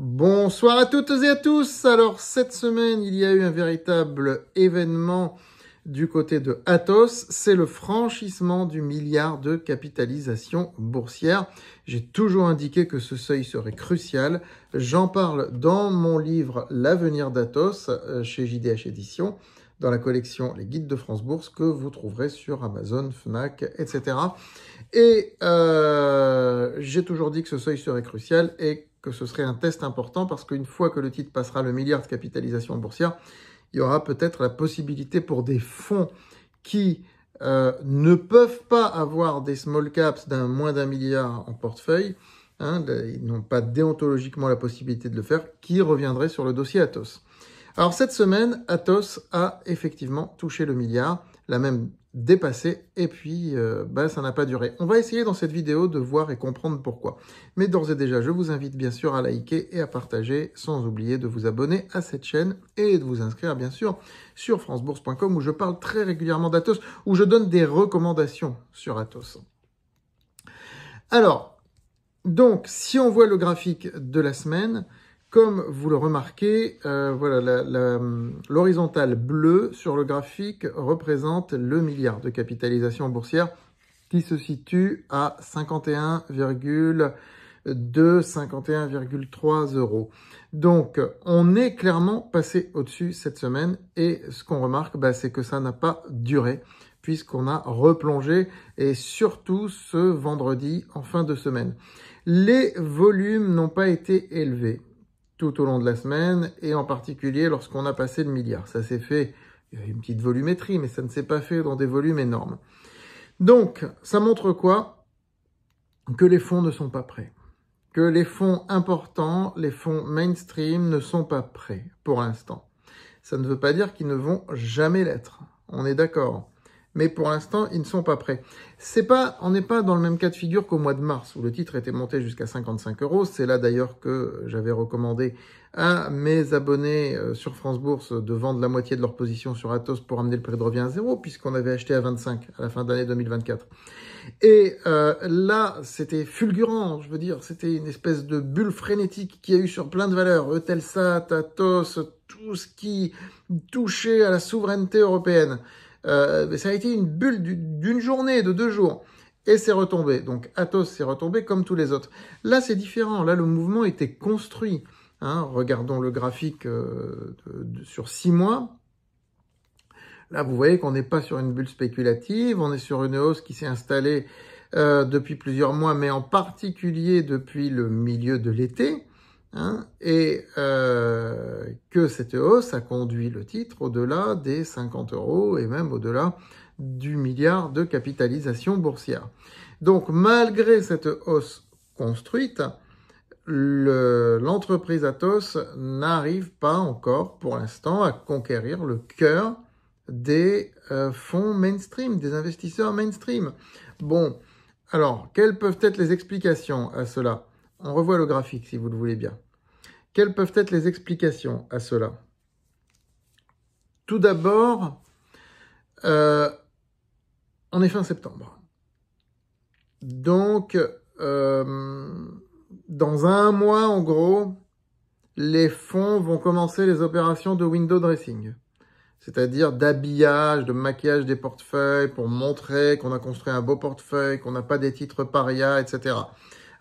Bonsoir à toutes et à tous. Alors cette semaine, il y a eu un véritable événement du côté de Atos, c'est le franchissement du milliard de capitalisation boursière. J'ai toujours indiqué que ce seuil serait crucial. J'en parle dans mon livre L'avenir d'Atos chez JDH Éditions, dans la collection Les Guides de France Bourse que vous trouverez sur Amazon, Fnac, etc. Et j'ai toujours dit que ce seuil serait crucial et que ce serait un test important parce qu'une fois que le titre passera le milliard de capitalisation boursière, il y aura peut-être la possibilité pour des fonds qui ne peuvent pas avoir des small caps d'un moins d'1 milliard en portefeuille, ils n'ont pas déontologiquement la possibilité de le faire, qui reviendraient sur le dossier Atos. Alors cette semaine, Atos a effectivement touché le milliard, l'a même dépassé, et puis ça n'a pas duré. On va essayer dans cette vidéo de voir et comprendre pourquoi. Mais d'ores et déjà, je vous invite bien sûr à liker et à partager, sans oublier de vous abonner à cette chaîne et de vous inscrire bien sûr sur francebourse.com où je parle très régulièrement d'Atos, où je donne des recommandations sur Atos. Alors, donc, si on voit le graphique de la semaine, comme vous le remarquez, voilà, l'horizontale bleue sur le graphique représente le milliard de capitalisation boursière qui se situe à 51,2, 51,3 euros. Donc, on est clairement passé au-dessus cette semaine et ce qu'on remarque, c'est que ça n'a pas duré puisqu'on a replongé et surtout ce vendredi en fin de semaine. Les volumes n'ont pas été élevés tout au long de la semaine, et en particulier lorsqu'on a passé le milliard. Ça s'est fait, il y a une petite volumétrie, mais ça ne s'est pas fait dans des volumes énormes. Donc, ça montre quoi? Que les fonds ne sont pas prêts. Que les fonds importants, les fonds mainstream ne sont pas prêts pour l'instant. Ça ne veut pas dire qu'ils ne vont jamais l'être. On est d'accord. Mais pour l'instant, ils ne sont pas prêts. On n'est pas dans le même cas de figure qu'au mois de mars, où le titre était monté jusqu'à 55 euros. C'est là d'ailleurs que j'avais recommandé à mes abonnés sur France Bourse de vendre la moitié de leur position sur Atos pour amener le prix de revient à zéro, puisqu'on avait acheté à 25 à la fin d'année 2024. Et là, c'était fulgurant, je veux dire, c'était une espèce de bulle frénétique qu'il y a eu sur plein de valeurs. Eutelsat, Atos, tout ce qui touchait à la souveraineté européenne. Ça a été une bulle d'une journée, de 2 jours. Et c'est retombé. Donc Atos s'est retombé comme tous les autres. Là, c'est différent. Là, le mouvement était construit. Regardons le graphique sur 6 mois. Là, vous voyez qu'on n'est pas sur une bulle spéculative. On est sur une hausse qui s'est installée depuis plusieurs mois, mais en particulier depuis le milieu de l'été. Et que cette hausse a conduit le titre au-delà des 50 euros et même au-delà du milliard de capitalisation boursière. Donc, malgré cette hausse construite, l'entreprise Atos n'arrive pas encore, pour l'instant, à conquérir le cœur des fonds mainstream, des investisseurs mainstream. Bon, alors, quelles peuvent être les explications à cela ? On revoit le graphique, si vous le voulez bien. Quelles peuvent être les explications à cela? Tout d'abord, on est fin septembre. Donc, dans 1 mois, en gros, les fonds vont commencer les opérations de window dressing. C'est-à-dire d'habillage, de maquillage des portefeuilles pour montrer qu'on a construit un beau portefeuille, qu'on n'a pas des titres paria, etc.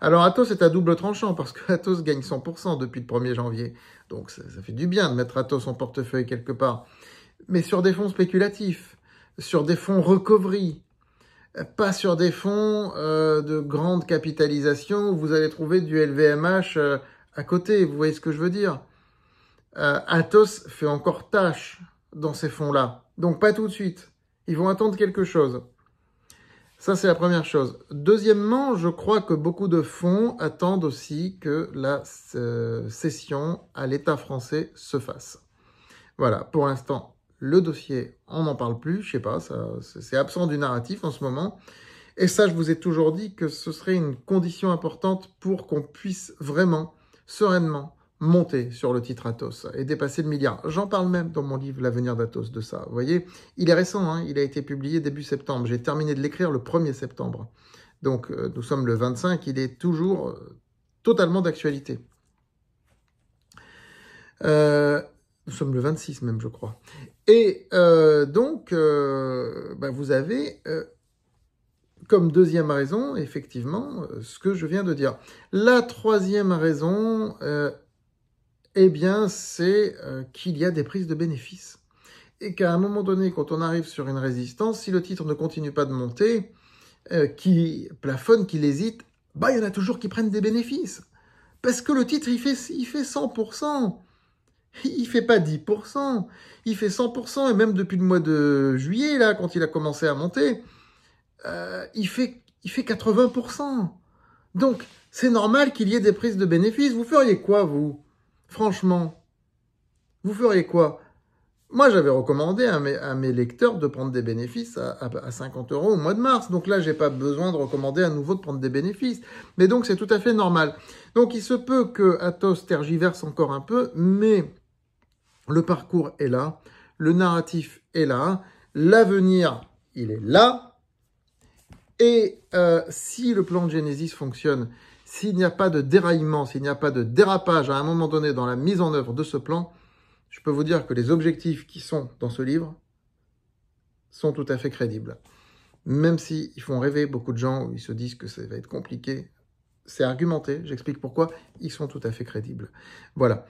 Alors Atos est à double tranchant parce que Atos gagne 100% depuis le 1er janvier. Donc ça fait du bien de mettre Atos en portefeuille quelque part. Mais sur des fonds spéculatifs, sur des fonds recovery, pas sur des fonds de grande capitalisation où vous allez trouver du LVMH à côté. Vous voyez ce que je veux dire? Atos fait encore tâche dans ces fonds-là. Donc pas tout de suite. Ils vont attendre quelque chose. Ça, c'est la première chose. Deuxièmement, je crois que beaucoup de fonds attendent aussi que la cession à l'État français se fasse. Voilà, pour l'instant, le dossier, on n'en parle plus, je sais pas, c'est absent du narratif en ce moment. Et ça, je vous ai toujours dit que ce serait une condition importante pour qu'on puisse vraiment, sereinement, monter sur le titre Atos et dépasser le milliard. J'en parle même dans mon livre L'avenir d'Atos de ça. Vous voyez, il est récent, il a été publié début septembre. J'ai terminé de l'écrire le 1er septembre. Donc, nous sommes le 25, il est toujours totalement d'actualité. Nous sommes le 26 même, je crois. Et donc, vous avez comme deuxième raison, effectivement, ce que je viens de dire. La troisième raison, eh bien, c'est qu'il y a des prises de bénéfices. Et qu'à un moment donné, quand on arrive sur une résistance, si le titre ne continue pas de monter, qui plafonne, qu'il hésite, il y en a toujours qui prennent des bénéfices. Parce que le titre, il fait 100%. Il fait pas 10%. Il fait 100%. Et même depuis le mois de juillet, là, quand il a commencé à monter, il fait 80%. Donc, c'est normal qu'il y ait des prises de bénéfices. Vous feriez quoi, vous? Franchement, vous feriez quoi? Moi, j'avais recommandé à mes lecteurs de prendre des bénéfices à 50 € au mois de mars. Donc là, j'ai pas besoin de recommander à nouveau de prendre des bénéfices. Mais donc, c'est tout à fait normal. Donc, il se peut que Athos tergiverse encore un peu, mais le parcours est là, le narratif est là, l'avenir, il est là. Et si le plan de Genesis fonctionne, s'il n'y a pas de déraillement, s'il n'y a pas de dérapage à un moment donné dans la mise en œuvre de ce plan, je peux vous dire que les objectifs qui sont dans ce livre sont tout à fait crédibles. Même s'ils font rêver beaucoup de gens, où ils se disent que ça va être compliqué, c'est argumenté, j'explique pourquoi, ils sont tout à fait crédibles. Voilà.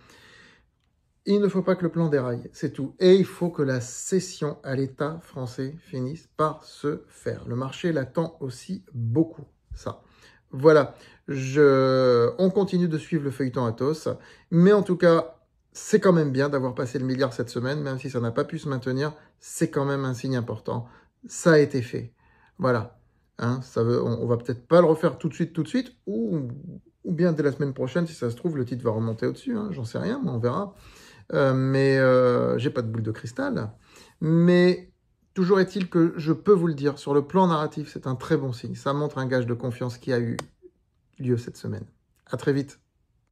Il ne faut pas que le plan déraille, c'est tout. Et il faut que la cession à l'État français finisse par se faire. Le marché l'attend aussi beaucoup, ça. Voilà, on continue de suivre le feuilleton Athos, mais en tout cas, c'est quand même bien d'avoir passé le milliard cette semaine, même si ça n'a pas pu se maintenir, c'est quand même un signe important. Ça a été fait. Voilà. Hein, on va peut-être pas le refaire tout de suite, ou bien dès la semaine prochaine, si ça se trouve, le titre va remonter au-dessus. Hein, j'en sais rien, mais on verra. Mais j'ai pas de boule de cristal. Mais toujours est-il que je peux vous le dire, sur le plan narratif, c'est un très bon signe. Ça montre un gage de confiance qui a eu lieu cette semaine. À très vite.